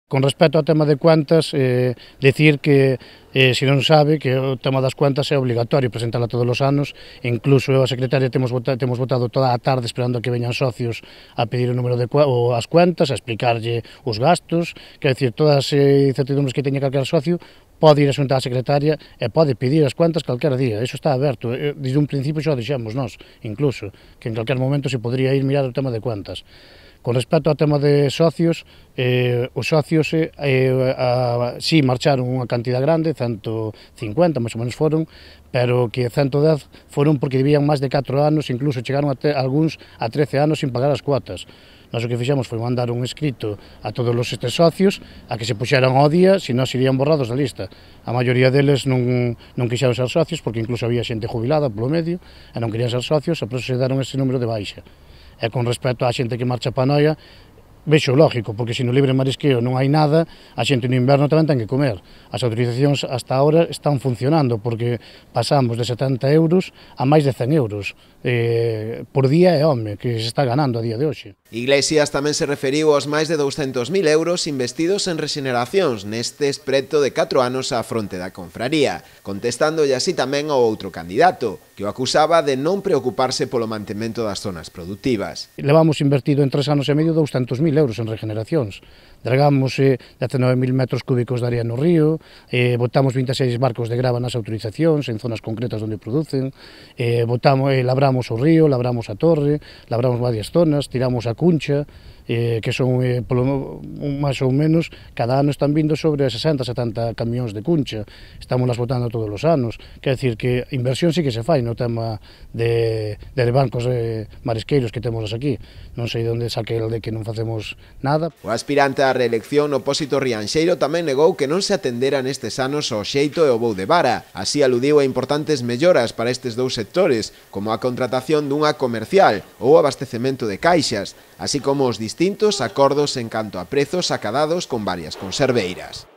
Con respecto ao tema de cuentas, dicir que, se non sabe, que o tema das cuentas é obligatorio presentala todos os anos, incluso eu a secretaria temos votado toda a tarde esperando a que veñan socios a pedir o número de as cuentas, a explicarlle os gastos, quer decir, todas as incertidumbres que teña calquera socio, pode ir a xuntar a secretaria e pode pedir as cuentas calquera día, iso está aberto, desde un principio xa o dixemos nós, incluso, que en calquer momento se podría ir mirar o tema de cuentas. Con respecto ao tema de socios, os socios sí marcharon unha cantidad grande, 150 máis ou menos foron, pero que 110 foron porque debían máis de 4 anos, incluso chegaron algúns a 13 anos sin pagar as cuotas. Nós o que fixemos foi mandar un escrito a todos os estes socios a que se puxeran ao día, senón serían borrados da lista. A maioría deles non quixeron ser socios, porque incluso había xente jubilada polo medio, e non querían ser socios, e por eso se deron ese número de baixa. E con respecto á xente que marcha para Noia, vexo lógico, porque se no libre marisqueo non hai nada, a xente no inverno tamén ten que comer. As autorizacións hasta ahora están funcionando, porque pasamos de 70 euros a máis de 100 euros por día e home, que se está ganando a día de hoxe. Iglesias tamén se referiu aos máis de 200.000 euros investidos en rexeneracións nestes preto de 4 anos á fronte da confraría, contestándolle así tamén ao outro candidato, que o acusaba de non preocuparse polo mantemento das zonas productivas. Levamos invertido en 3 anos e medio 200.000 euros en regeneracións. Dragamos 19.000 metros cúbicos de area no río, botamos 26 barcos de grava nas autorizacións en zonas concretas onde producen, labramos o río, labramos a torre, labramos varias zonas, tiramos a cuncha, que son, máis ou menos, cada ano están vindo sobre 60-70 camións de cuncha, estamos las botando todos os anos, quer decir que inversión sí que se fai no tema de bancos marisqueiros que temos aquí, non sei onde saque el de que non facemos nada. O aspirante á reelección opósito rianxeiro tamén negou que non se atendera nestes anos ao xeito e o voo de vara, así aludiu a importantes melloras para estes dous sectores, como a contratación dunha comercial ou o abastecemento de caixas, así como os distintos acordos en canto a prezos acadados con varias conserveiras.